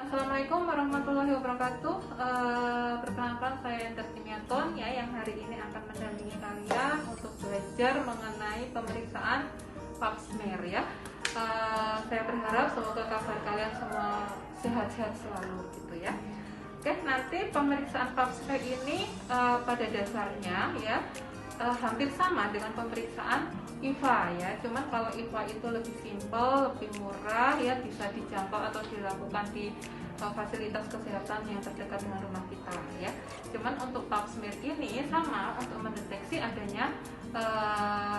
Assalamualaikum warahmatullahi wabarakatuh. Perkenalkan saya Enter Kimiaton ya, yang hari ini akan mendampingi kalian untuk belajar mengenai pemeriksaan pap smear ya. Saya berharap semoga kabar kalian semua sehat-sehat selalu gitu ya. Oke, nanti pemeriksaan pap smear ini pada dasarnya ya hampir sama dengan pemeriksaan IVA ya, cuman kalau IVA itu lebih simpel, lebih murah ya, bisa dijangkau atau dilakukan di fasilitas kesehatan yang terdekat dengan rumah kita ya. Cuman untuk pap smear ini sama untuk mendeteksi adanya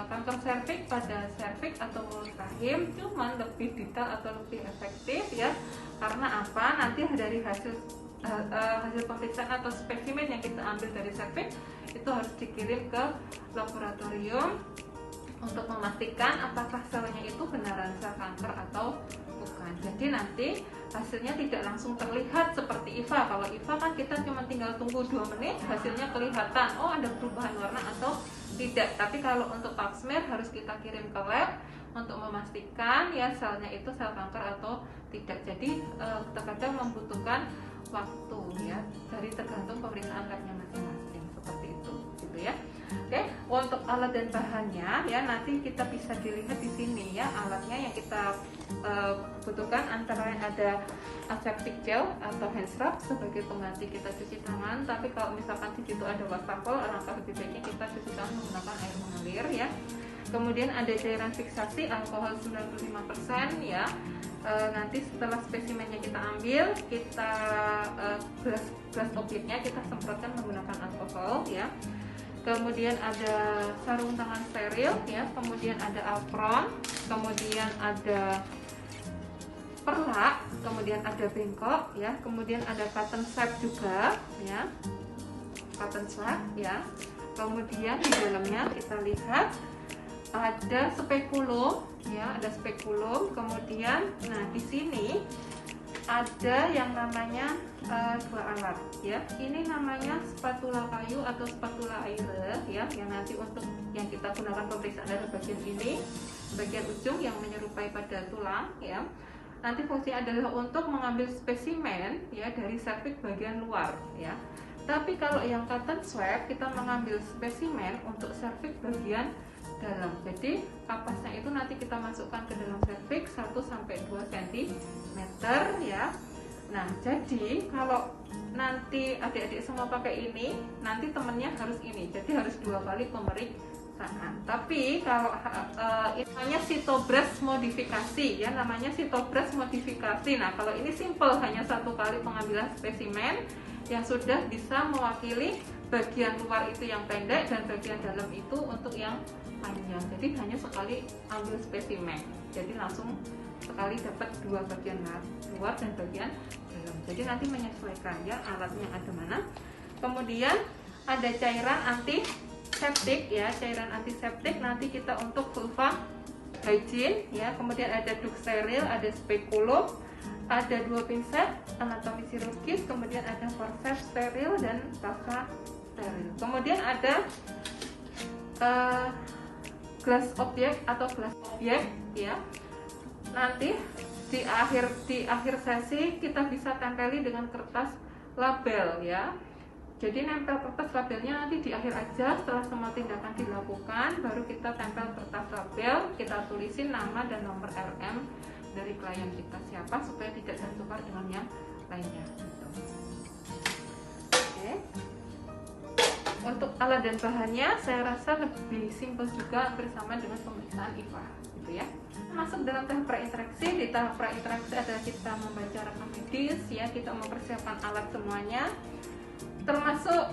kanker serviks pada serviks atau mulut rahim, cuman lebih detail atau lebih efektif ya. Karena apa? Nanti dari hasil pemeriksaan atau spesimen yang kita ambil dari serviks itu harus dikirim ke laboratorium untuk memastikan apakah selnya itu beneran sel kanker atau bukan. Jadi nanti hasilnya tidak langsung terlihat seperti IVA. Kalau IVA kan kita cuma tinggal tunggu 2 menit, hasilnya kelihatan, oh ada perubahan warna atau tidak. Tapi kalau untuk pap smear harus kita kirim ke lab untuk memastikan ya selnya itu sel kanker atau tidak. Jadi terkadang membutuhkan waktu ya, dari tergantung pemeriksaan labnya masing-masing seperti itu gitu ya. Oke, untuk alat dan bahannya ya nanti kita bisa dilihat di sini ya, alatnya yang kita butuhkan antara ada aseptic gel atau hand scrub sebagai pengganti kita cuci tangan. Tapi kalau misalkan di situ ada wastafel, alangkah lebih baiknya kita cuci tangan menggunakan air mengalir ya. Kemudian ada cairan fiksasi alkohol 95% ya. Nanti setelah spesimennya kita ambil, kita gelas objeknya kita semprotkan menggunakan alkohol ya. Kemudian ada sarung tangan steril ya, kemudian ada apron, kemudian ada perlak, kemudian ada bengkok ya, kemudian ada cotton swab juga ya, cotton swab ya. Kemudian di dalamnya kita lihat ada spekulum ya, ada spekulum. Kemudian nah di sini ada yang namanya 2 alat ya. Ini namanya spatula kayu atau spatula air ya, yang nanti untuk yang kita gunakan pemeriksaan adalah bagian ini, bagian ujung yang menyerupai pada tulang ya. Nanti fungsi adalah untuk mengambil spesimen ya dari serviks bagian luar ya. Tapi kalau yang cotton swab kita mengambil spesimen untuk serviks bagian dalam. Jadi kapasnya itu nanti kita masukkan ke dalam serviks 1-2 cm ya. Nah, jadi kalau nanti adik-adik semua pakai ini, nanti temennya harus ini. Jadi harus 2 kali pemeriksaan. Tapi kalau ini namanya cytobreast modifikasi ya, namanya cytobreast modifikasi. Nah, kalau ini simple, hanya 1 kali pengambilan spesimen yang sudah bisa mewakili bagian luar itu yang pendek dan bagian dalam itu untuk yang panjang. Jadi hanya sekali ambil spesimen, jadi langsung sekali dapat 2 bagian luar dan bagian dalam. Jadi nanti menyesuaikan ya alatnya ada mana. Kemudian ada cairan antiseptik ya, cairan antiseptik nanti kita untuk vulva hygiene ya. Kemudian ada duk steril, ada spekulum, ada 2 pinset anatomi chirurgis, kemudian ada forceps steril dan pasta steril. Kemudian ada gelas objek atau gelas objek ya. Nanti di akhir sesi kita bisa tempeli dengan kertas label ya. Jadi nempel kertas labelnya nanti di akhir aja, setelah semua tindakan dilakukan baru kita tempel kertas label, kita tulisin nama dan nomor RM dari klien kita siapa supaya tidak tertukar dengan yang lainnya gitu. Oke. Untuk alat dan bahannya saya rasa lebih simpel juga bersama dengan pemeriksaan IVA gitu ya. Masuk dalam tahap prainteraksi. Di tahap prainteraksi adalah kita membaca rekam medis ya, kita mempersiapkan alat semuanya termasuk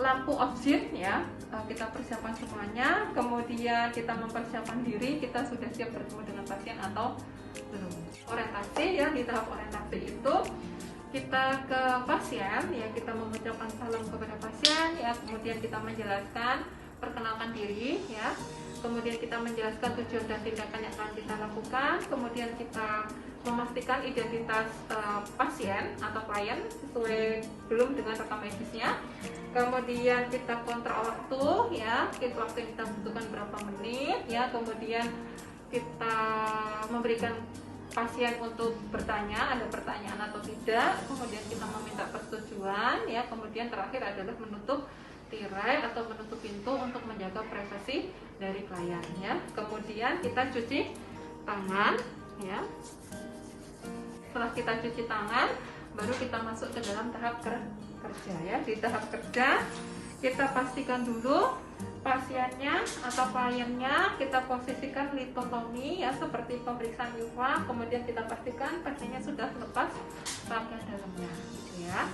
lampu oksigen ya, kita persiapkan semuanya. Kemudian kita mempersiapkan diri, kita sudah siap bertemu dengan pasien atau belum. Orientasi ya, di tahap orientasi itu kita ke pasien ya, kita mengucapkan salam kepada pasien ya, kemudian kita menjelaskan, perkenalkan diri ya, kemudian kita menjelaskan tujuan dan tindakan yang akan kita lakukan, kemudian kita memastikan identitas pasien atau klien sesuai belum dengan rekam medisnya, kemudian kita kontrol waktu ya, waktu yang kita butuhkan berapa menit ya, kemudian kita memberikan pasien untuk bertanya ada pertanyaan atau tidak, kemudian kita meminta persetujuan ya, kemudian terakhir adalah menutup tirai atau menutup pintu untuk menjaga privasi dari klien ya. Kemudian kita cuci tangan ya. Setelah kita cuci tangan, baru kita masuk ke dalam tahap kerja ya. Di tahap kerja kita pastikan dulu pasiennya atau kliennya, kita posisikan litotomi ya, seperti pemeriksaan UVA. Kemudian kita pastikan pasiennya sudah lepas pakaian dalamnya gitu ya.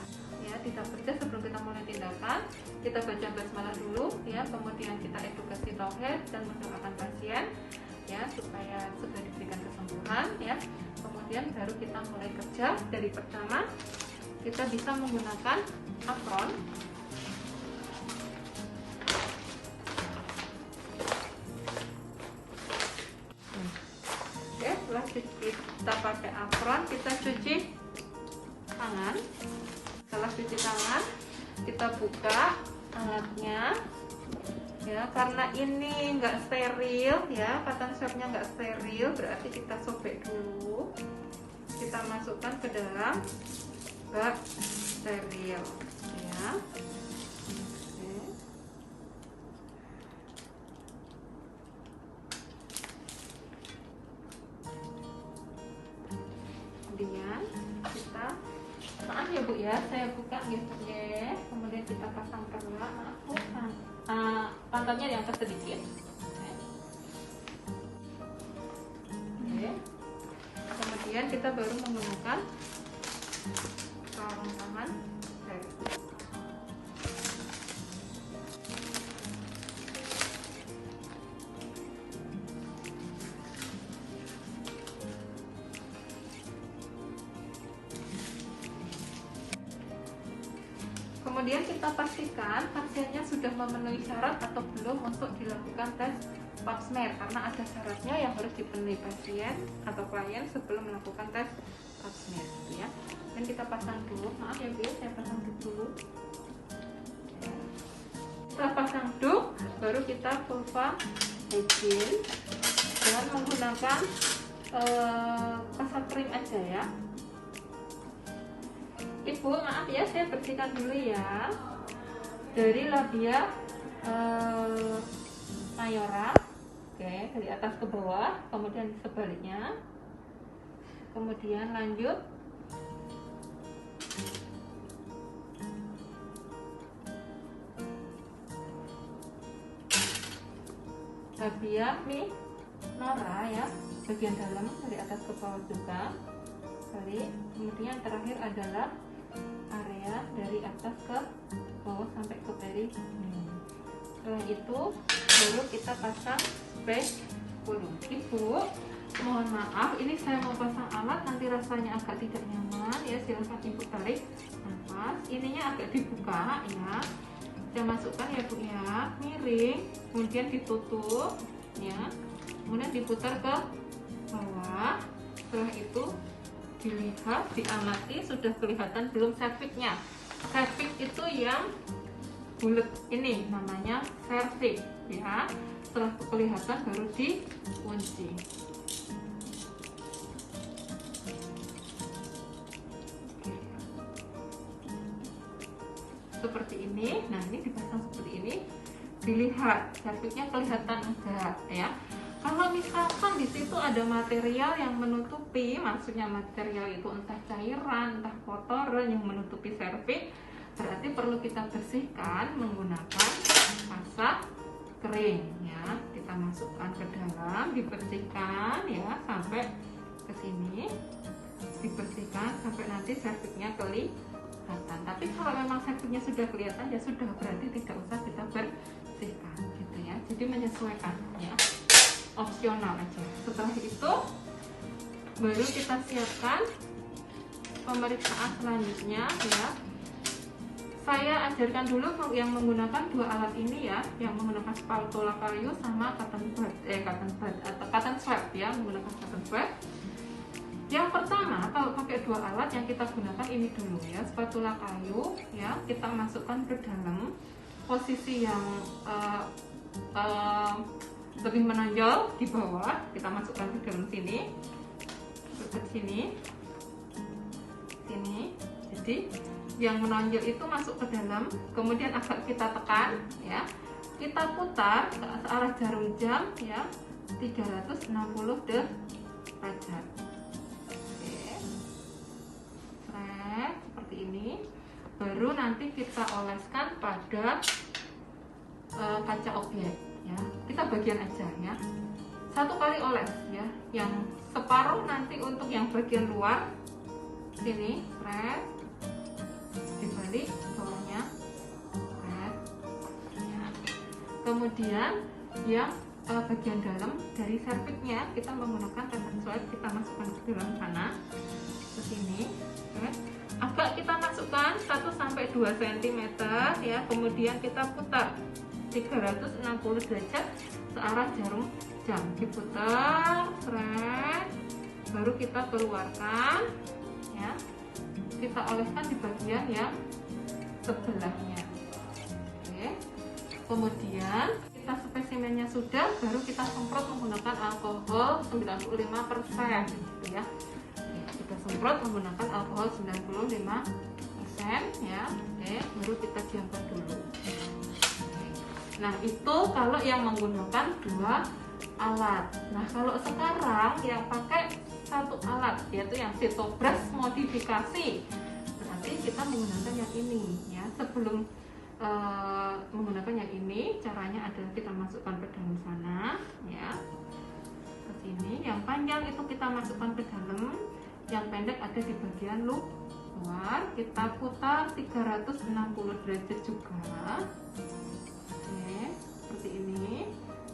Ya, di tahap kerja sebelum kita mulai tindakan, kita baca basmalah dulu ya, kemudian kita edukasi tauhid dan mendoakan pasien ya supaya sudah diberikan kesembuhan ya. Kemudian baru kita mulai kerja. Dari pertama kita bisa menggunakan apron. Oke, setelah kita pakai apron, kita cuci tangan. Setelah cuci tangan, kita buka alatnya ya, karena ini enggak steril ya, cotton swabnya enggak steril, berarti kita sobek dulu, kita masukkan ke dalam bak steril ya. Oke. Kemudian kita, maaf ya Bu ya, saya buka gitu ya. Kemudian kita pasang perlak, maaf Bu, pantatnya diangkat sedikit. Oke. Kemudian kita baru menggunakan sarung tangan. Kemudian kita pastikan pasiennya sudah memenuhi syarat atau belum untuk dilakukan tes pap smear, karena ada syaratnya yang harus dipenuhi pasien atau klien sebelum melakukan tes pap smear gitu ya. Dan kita pasang dulu, maaf ya Bu, saya pasang dulu. Setelah pasang duk, baru kita vulva hygiene dengan menggunakan kasar krim aja ya. Ibu, maaf ya, saya bersihkan dulu ya dari labia mayora, oke, dari atas ke bawah, kemudian sebaliknya, kemudian lanjut labia minora ya, bagian dalam dari atas ke bawah juga, kemudian terakhir adalah area dari atas ke bawah sampai ke perineum. Setelah itu baru kita pasang speculum. Ibu, mohon maaf, ini saya mau pasang alat, nanti rasanya agak tidak nyaman ya, silahkan Ibu tarik nafas. Ininya agak dibuka ya, saya masukkan ya Bu ya, miring, kemudian ditutup ya, kemudian diputar ke bawah. Setelah itu dilihat, diamati, sudah kelihatan belum cervixnya. Cervix itu yang bulat ini namanya cervix ya. Setelah kelihatan baru dikunci. Seperti ini. Nah, ini dipasang seperti ini. Dilihat cervixnya kelihatan enggak ya. Kalau misalkan di situ ada material yang menutupi, maksudnya material itu entah cairan, entah kotoran yang menutupi serviks, berarti perlu kita bersihkan menggunakan pasta kering ya. Kita masukkan ke dalam, dibersihkan ya sampai ke sini, dibersihkan sampai nanti serviksnya kelihatan. Tapi kalau memang serviksnya sudah kelihatan ya sudah, berarti tidak usah kita bersihkan gitu ya. Jadi menyesuaikan ya, opsional aja. Setelah itu baru kita siapkan pemeriksaan selanjutnya ya. Saya ajarkan dulu yang menggunakan dua alat ini ya, yang menggunakan spatula kayu sama cotton swab ya, menggunakan cotton swab. Yang pertama, kalau pakai dua alat yang kita gunakan ini dulu ya, spatula kayu ya, kita masukkan ke dalam posisi yang lebih menonjol di bawah, kita masukkan ke dalam sini. dekat sini, jadi yang menonjol itu masuk ke dalam, kemudian agak kita tekan ya, kita putar ke arah jarum jam ya 360 derajat. Oke, seperti ini. Baru nanti kita oleskan pada kaca objek ya, kita bagian aja ya, 1 kali oles ya, yang separuh nanti untuk yang bagian luar sini, dibalik bawahnya, ya. Kemudian yang bagian dalam dari serviknya kita menggunakan resep swipe, kita masukkan ke dalam sana, ke sini, agak kita masukkan 1-2 cm ya, kemudian kita putar 360 derajat searah jarum jam, diputar, baru kita keluarkan ya, kita oleskan di bagian yang sebelahnya. Oke. Kemudian kita spesimennya sudah, baru kita semprot menggunakan alkohol 95% gitu ya. Kita semprot menggunakan alkohol 95% ya. Oke, baru kita diamkan dulu. Nah, itu kalau yang menggunakan 2 alat. Nah, kalau sekarang yang pakai 1 alat, yaitu yang Sitobrush modifikasi, berarti kita menggunakan yang ini ya. Sebelum menggunakan yang ini, caranya adalah kita masukkan ke dalam sana ya, ke sini. Yang panjang itu kita masukkan ke dalam, yang pendek ada di bagian luar. Kita putar 360 derajat juga. Oke, seperti ini.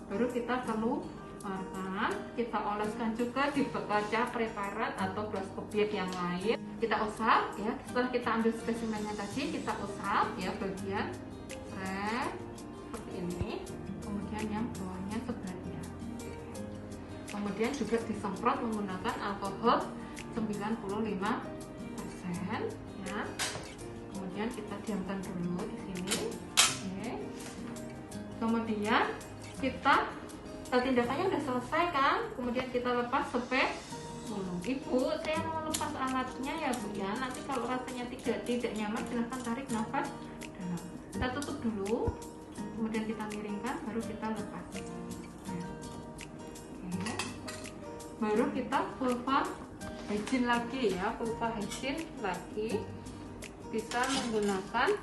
Baru kita keluarkan, kita oleskan juga di kaca preparat atau brush objek yang lain. Kita usap ya, setelah kita ambil spesimennya tadi, kita usap ya bagian seperti ini, kemudian yang bawahnya sebaliknya. Kemudian juga disemprot menggunakan alkohol 95% ya. Kemudian kita diamkan dulu di sini. Oke. Kemudian kita tindakannya udah selesai kan, kemudian kita lepas Ibu, saya mau lepas alatnya ya Bu ya. Nanti kalau rasanya tidak nyaman, silahkan tarik nafas dalam. Kita tutup dulu, kemudian kita miringkan, baru kita lepas. Oke. Baru kita vulva hygiene lagi ya, vulva hygiene lagi. Bisa menggunakan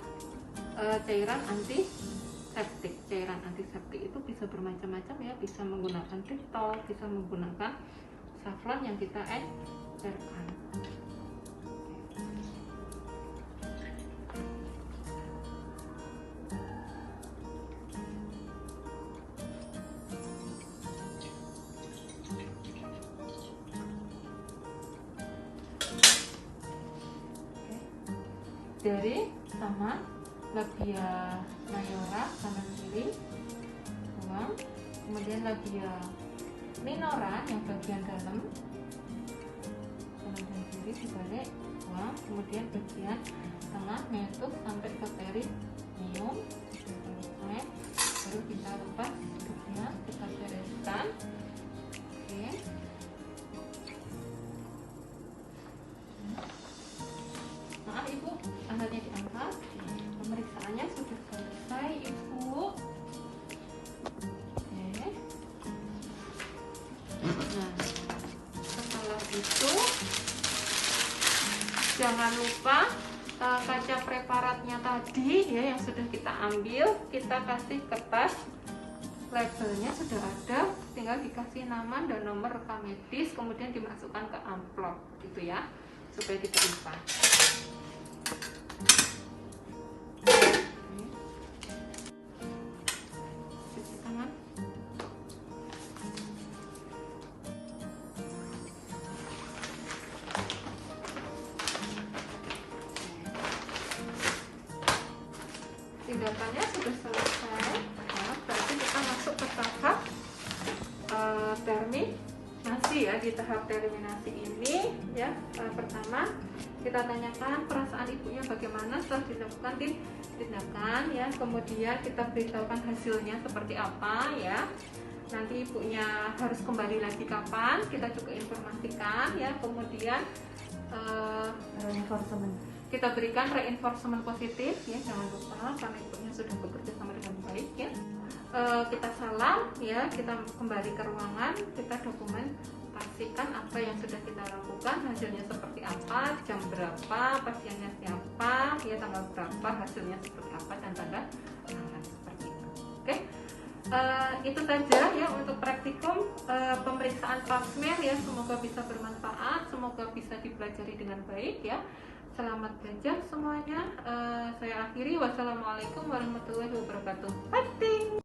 cairan antiseptik. Cairan antiseptik itu bisa bermacam-macam ya, bisa menggunakan Dettol, bisa menggunakan saffron yang kita encerkan. Dari sama labia mayora kanan kiri buang, kemudian labia minora yang bagian dalam kanan dan kiri dibalik buang, kemudian bagian tengah menutup sampai ke perineum selesai, baru kita lepas hidupnya, kita bereskan. Oke. Maaf Ibu, alatnya diangkat. Pemeriksaannya sudah selesai Ibu. Nah, setelah itu jangan lupa kaca preparatnya tadi ya yang sudah kita ambil, kita kasih kertas labelnya sudah ada, tinggal dikasih nama dan nomor rekam medis, kemudian dimasukkan ke amplop gitu ya, supaya diterima. Tindakannya sudah selesai ya, berarti kita masuk ke tahap terminasi ya. Di tahap terminasi ini ya, pertama kita tanyakan perasaan ibunya bagaimana setelah dilakukan tindakan ya, kemudian kita beritahukan hasilnya seperti apa ya. nanti ibunya harus kembali lagi kapan, kita juga informasikan ya. Kemudian kita berikan reinforcement positif ya, jangan lupa karena ibunya sudah bekerja sama dengan baik ya. Kita salam ya, kita kembali ke ruangan, kita dokumentasikan apa yang sudah kita lakukan, hasilnya seperti apa, jam berapa, pasiennya siapa ya, tanggal berapa, hasilnya seperti apa, dan tanda tangan seperti itu. Oke. Itu saja ya untuk praktikum pemeriksaan pap smear ya, semoga bisa bermanfaat, semoga bisa dipelajari dengan baik ya. Selamat belajar semuanya. Saya akhiri, wassalamualaikum warahmatullahi wabarakatuh. Fighting!